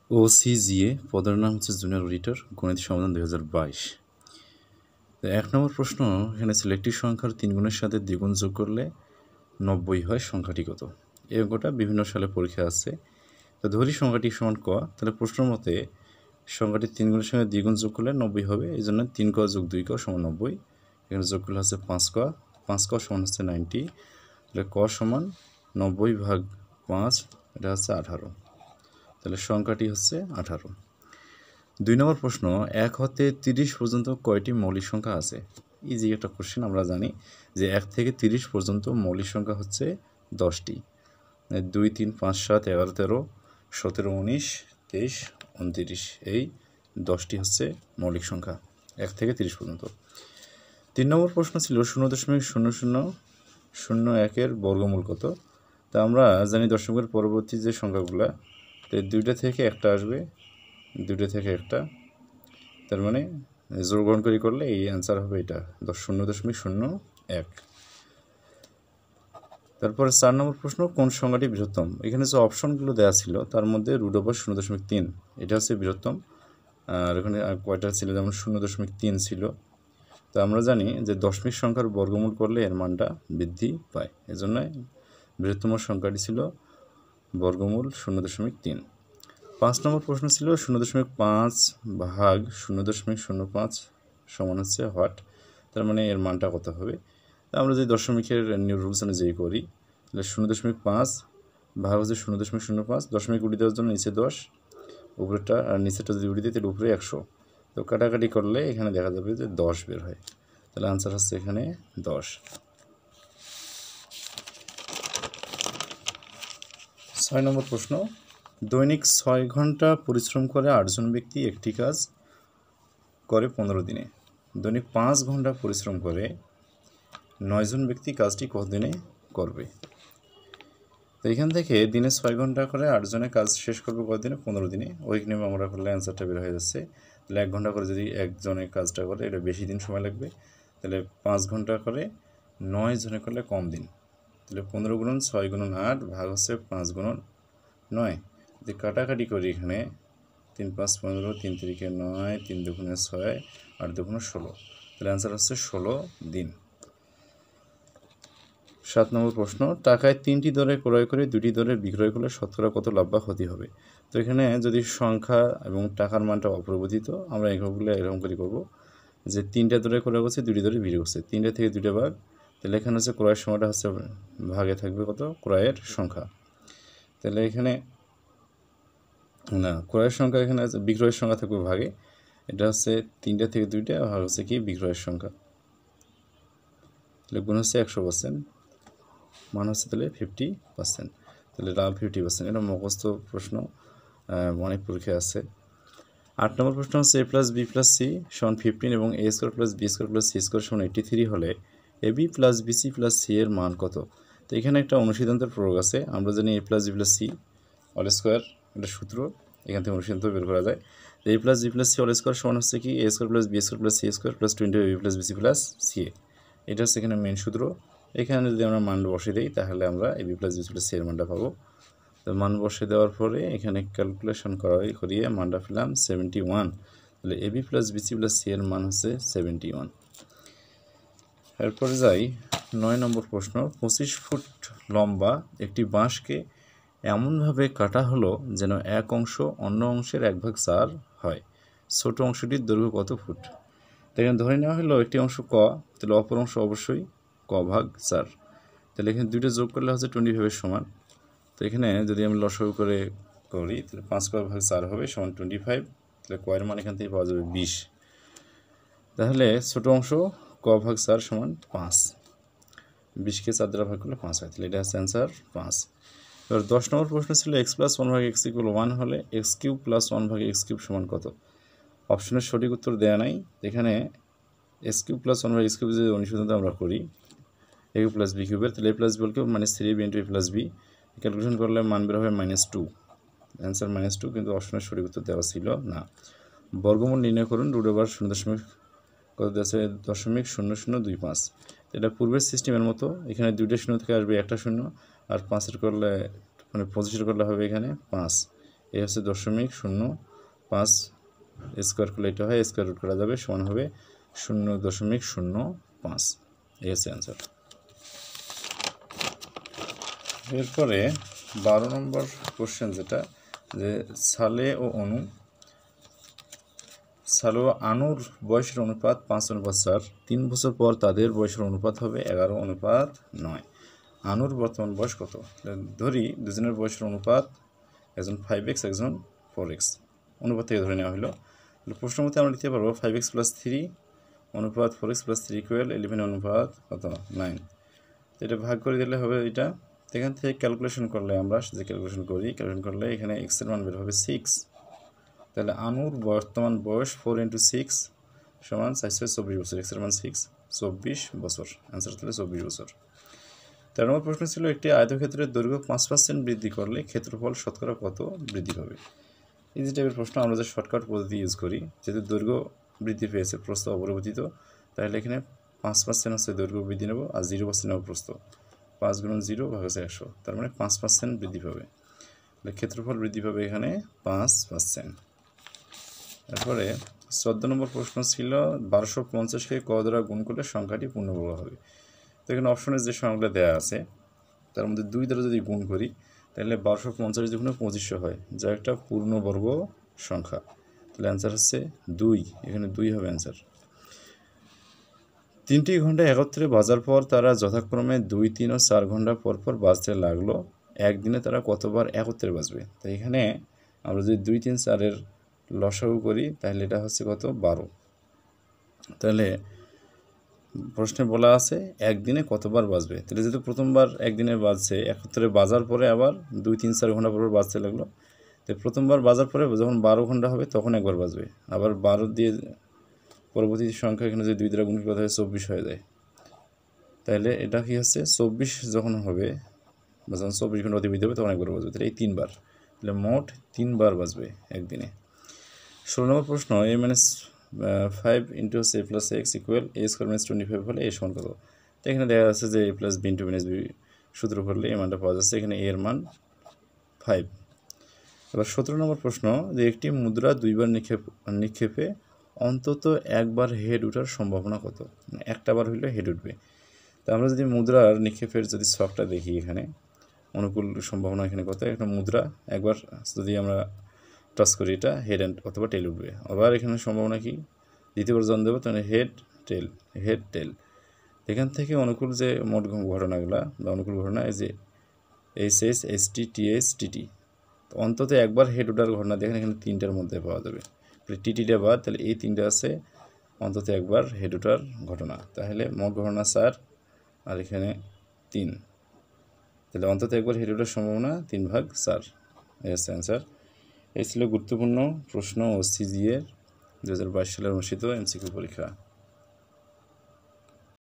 OCGA পদের নাম হচ্ছে জুনিয়র অডিটর, গণিত সমাধান 2022। তো 1 নম্বর প্রশ্ন, এখানে ছিল একটি সংখ্যার 3 গুণের সাথে দ্বিগুণ যোগ করলে 90 হয়, সংখ্যাটি কত? এই অঙ্কটা বিভিন্ন সালে পরীক্ষা আছে। তো ধরি সংখ্যাটি সমান ক, তাহলে প্রশ্ন মতে সংখ্যাটি 3 গুণের সঙ্গে দ্বিগুণ যোগ করলে 90 হবে, এই জন্য 3 ক যোগ 2 ক সমান 90। এখানে যোগ করলে হচ্ছে 5 ক সমান হচ্ছে 90, তাহলে ক সমান 90 ভাগ 5, এটা হচ্ছে 18, তাহলে সংখ্যাটি হচ্ছে 18। 2 নম্বর প্রশ্ন, 1 হতে 30 পর্যন্ত কয়টি মৌলিক সংখ্যা আছে? ইজি একটা কোশ্চেন, আমরা জানি যে 1 থেকে 30 পর্যন্ত মৌলিক সংখ্যা হচ্ছে 10টি। 2, 3, 5, 7, 11, 13, 17, 19, 23, 29, এই 10টি হচ্ছে মৌলিক সংখ্যা 1 থেকে 30 পর্যন্ত। 3 নম্বর প্রশ্ন ছিল 0.0001 এর বর্গমূল কত? তা আমরা জানি দশমিকের পরবর্তী যে সংখ্যাগুলো, তো 2টা থেকে একটা আসবে, 2টা থেকে একটা, তার মানে জোর গ্রহণ করলে এই অ্যান্সার হবে এটা 0.01। তারপরে 4 নম্বর প্রশ্ন, কোন সংখ্যাটি বৃহত্তম? এখানে যে অপশনগুলো দেওয়া ছিল তার মধ্যে √0.3 এটা হচ্ছে বৃহত্তম, আর এখানে কয়টা ছিল, যেমন 0.3 ছিল। তো আমরা জানি যে দশমিক সংখ্যার বর্গমূল করলে এর মানটা বৃদ্ধি পায়, এজন্য বৃহত্তম সংখ্যাটি ছিল বর্গমূল 0.3। 5 নম্বর প্রশ্ন ছিল 0.5 ভাগ 0.05 সমান হচ্ছে হোয়াট, তার মানে এর মানটা কত হবে? আমরা যদি দশমিকের রুলস অনুযায়ী করি, তাহলে 0.5 ভাগ হচ্ছে 0.05, দশমিক উড়িয়ে দেওয়ার জন্য নিচে 10, উপরেটা আর নিচেটা যদি উড়িয়ে দিই তাহলে উপরে 100, তো কাটাকাটি করলে এখানে দেখা যাবে যে 10 বের হয়, তাহলে আনসার হচ্ছে এখানে 10। 6 নম্বর প্রশ্ন, দৈনিক 6 ঘন্টা পরিশ্রম করে 8 জন ব্যক্তি একটি কাজ করে 15 দিনে। দৈনিক 5 ঘন্টা পরিশ্রম করে 9 জন ব্যক্তি কাজটি কত দিনে করবে? তো এখান থেকে দিনে 6 ঘন্টা করে 8 জনের কাজ শেষ করবে কত দিনে? 15 দিনে। উইক নিয়মে আমরা করলে অ্যান্সারটা বের হয়ে যাচ্ছে। তাহলে 1 ঘন্টা করে যদি একজনের কাজটা করে, এটা বেশি দিন সময় লাগবে। তাহলে 5 ঘন্টা করে 9 জনে করলে কম দিন, তাহলে 15 গুণন 6 গুণন 8 ভাগ হচ্ছে 5 গুণন 9। যদি কাটাকাটি করি এখানে 3, 5, 15, 3 তিরিকে 9, 3 দুগুণে 6, 8 দুগুণে 16, তাহলে অ্যান্সার হচ্ছে 16 দিন। 7 নম্বর প্রশ্ন, টাকায় 3টি দরে ক্রয় করে 2টি দরে বিক্রয় করলে শতকরা কত লাভ বা ক্ষতি হবে? তো এখানে যদি সংখ্যা এবং টাকার মানটা অপরিবর্তিত, আমরা এগুলো এরকম করে করবো যে 3টা দরে ক্রয় করছে, 2টি দরে বিক্রি করছে, 3টা থেকে 2টা ভাগ, তাহলে এখানে হচ্ছে ক্রয়ের সময়টা হচ্ছে ভাগে থাকবে কত? ক্রয়ের সংখ্যা। তাহলে এখানে না, ক্রয়ের সংখ্যা এখানে বিক্রয়ের সংখ্যা থাকবে ভাগে, এটা হচ্ছে 3টা থেকে 2টা ভাগ হচ্ছে কি বিক্রয়ের সংখ্যা, তাহলে গুণ হচ্ছে 100%, মান হচ্ছে তাহলে 50%, তাহলে লাভ 50%। এটা মুখস্থ প্রশ্ন, অনেক পরীক্ষা আছে। 8 নম্বর প্রশ্ন হচ্ছে a+b+c সমান 15 এবং a² + b² + c² সমান 83 হলে ab + bc + c এর মান কত? তো এখানে একটা অনুসিদ্ধান্তের প্রয়োগ আছে। আমরা জানি a + b + c whole square, এটা সূত্র, এখান থেকে অনুসিদ্ধান্ত বের করা যায়। a + b + c whole square সমান হচ্ছে কি a² + b² + c² + 20ab + bc + ca, এটা হচ্ছে এখানে মেন সূত্র। এখানে যদি আমরা মান বসিয়ে দিই তাহলে আমরা ab + bc + c এর মানটা পাবো। তো মান বসিয়ে দেওয়ার পরে এখানে ক্যালকুলেশন করিয়ে মানটা পেলাম 71, তাহলে ab + bc + c এর মান হচ্ছে 71। এরপরে যাই 9 নম্বর প্রশ্ন, 25 ফুট লম্বা একটি বাঁশকে এমনভাবে কাটা হলো যেন এক অংশ অন্য অংশের 1/4 হয়, ছোট অংশটির দৈর্ঘ্য কত ফুট? এখানে ধরে নেওয়া হলো একটি অংশ ক, তাহলে অপর অংশ অবশ্যই ক/4, তাহলে এখানে 2টা যোগ করলে হচ্ছে 25 সমান। তো এখানে যদি আমি লসাগু করে করি তাহলে 5ক/4 হবে সমান 25, তাহলে কয়ের মান এখান থেকে পাওয়া যাবে 20, তাহলে ছোট অংশ ক/4 সমান 5, 20কে 4 দ্বারা ভাগ করলে 5 হয়, তাহলে এটা হচ্ছে অ্যান্সার 5। এবার 10 নম্বর প্রশ্ন ছিল x + 1/x = 1 হলে x³ + 1/x³ সমান কত? অপশনের সঠিক উত্তর দেওয়া নাই। এখানে x³ + 1/x³ যদি অনুসিদ্ধান্ত আমরা করি a³ + b³ তাহলে a + b = -3ab × a + b, calculation করলে মান বের হবে -2, অ্যান্সার -2, কিন্তু অপশনের সঠিক উত্তর দেওয়া ছিল না। বর্গমূল নির্ণয় করুন, √0 কত আছে 0.0025, এটা পূর্বের সিস্টেমের মতো, এখানে 2টা শূন্য থেকে আসবে একটা শূন্য, আর 5 করলে মানে 25 করলে হবে এখানে 5, এই হচ্ছে 0.05 স্কোয়ার করলে এটা হয়, স্কোয়ার রুট করা যাবে, সমান হবে 0.05। এই হচ্ছে অ্যান্সার। এরপরে 12 নম্বর কোশ্চেন যেটা, যে সালে ও আনুর বয়সের অনুপাত 5:4। 3 বছর পর তাদের বয়সের অনুপাত হবে 11:9। আনুর বর্তমান বয়স কত? ধরি দুজনের বয়সের অনুপাত, একজন 5x একজন 4x, অনুপাত থেকে ধরে নেওয়া হলো। প্রশ্ন মতে আমরা লিখতে পারবো 5x + 3 অনুপাত 4x + 3 = 11 অনুপাত কত 9। তো এটা ভাগ করে দিলে হবে এটা। এখান থেকে ক্যালকুলেশন করলে, আমরা যে ক্যালকুলেশন করলে এখানে x এর মান বের হবে 6। তাহলে আনুর বর্তমান বয়স 4 × 6 সমান 424 বছর, x এর মান 6, 24 বছর। অ্যান্সার তাহলে 24 বছর। 13 নম্বর প্রশ্ন ছিল, একটি আয়তক্ষেত্রের দৈর্ঘ্য 5% বৃদ্ধি করলে ক্ষেত্রফল শতকরা কত বৃদ্ধি পাবে? এই যে টাইপের প্রশ্ন আমরা যে শর্টকাট পদ্ধতি ইউজ করি, যেহেতু দৈর্ঘ্য বৃদ্ধি পেয়েছে, প্রস্থ অপরিবর্তিত, তাহলে এখানে 5% হচ্ছে দৈর্ঘ্য বৃদ্ধি নেব, আর 0% নেব প্রস্থ। 5 × 0 = 100, তার মানে 5% বৃদ্ধি পাবে। তাহলে ক্ষেত্রফল বৃদ্ধি পাবে এখানে 5%। তারপরে 14 নম্বর প্রশ্ন ছিল, 1250-কে ক দ্বারা গুণ করলে সংখ্যাটি পূর্ণবর্গ হবে। তো এখানে অপশনে যে সংখ্যাগুলো দেওয়া আছে তার মধ্যে 2 দ্বারা যদি গুণ করি তাহলে 1250 যদি গুণে 2500 হয়, যা একটা পূর্ণবর্গ সংখ্যা। তাহলে অ্যান্সার হচ্ছে 2, এখানে 2 হবে অ্যান্সার। 3টি ঘন্টা একত্রে বাজার পর তারা যথাক্রমে 2, 3 ও 4 ঘন্টা পর পর বাজতে লাগলো। একদিনে তারা কতবার একত্রে বাজবে? তো এখানে আমরা যদি 2, 3, 4-এর লসাগু করি তাহলে এটা হচ্ছে কত 12। তাহলে প্রশ্নে বলা আছে একদিনে কতবার বাজবে। তাহলে যেহেতু প্রথমবার একদিনে বাজছে, একত্রে বাজার পরে আবার 2, 3, 4 ঘন্টা পর বাজতে লাগলো। তো প্রথমবার বাজার পরে যখন 12 ঘন্টা হবে তখন একবার বাজবে, আবার 12 দিয়ে পরবর্তী সংখ্যা এখানে যদি 2 দ্বারা গুণ করা হয় 24 হয়ে যায়। তাহলে এটা কি হচ্ছে 24 যখন হবে, যখন 24 ঘন্টা অতিবাহিত হবে তখন একবার বাজবে। তাহলে এই 3 বার, তাহলে মোট 3 বার বাজবে একদিনে। 16 নম্বর প্রশ্ন, a - 5 × c + x = a² - 25 হলে a সমান কত? তো এখানে দেখা যাচ্ছে যে a + b × b সূত্র করলে এই মানটা পাওয়া যাচ্ছে, এখানে a এর মান 5। এবার 17 নম্বর প্রশ্ন, যে একটি মুদ্রা 2 বার নিক্ষেপে অন্তত একবার হেড ওঠার সম্ভাবনা কত? মানে একটা বার হইলে হেড উঠবে। তো আমরা যদি মুদ্রার নিক্ষেপের যদি ছকটা দেখি, এখানে অনুকূল সম্ভাবনা এখানে কত? একটা মুদ্রা একবার যদি আমরা টাচ করি, এটা হেড অথবা টেল উঠবে। আবার এখানে সম্ভাবনা কি, দ্বিতীয়বার জন দেবো, তাহলে হেড টেল। এখান থেকে অনুকূল যে মোট ঘটনাগুলা বা অনুকূল ঘটনা, এই যে HS, ST, TH, TT, তো অন্তত একবার হেড ওঠার ঘটনা দেখেন এখানে 3টার মধ্যে পাওয়া যাবে। TTটা বাদ, তাহলে এই 3টা আছে অন্তত একবার হেড ওঠার ঘটনা। তাহলে মোট ঘটনা 4 আর এখানে 3, তাহলে অন্তত একবার হেড ওঠার সম্ভাবনা 3/4। এই হচ্ছে অ্যান্সার। এই ছিল গুরুত্বপূর্ণ প্রশ্ন OCG এর 2022 সালে অনুষ্ঠিত MCQ পরীক্ষা।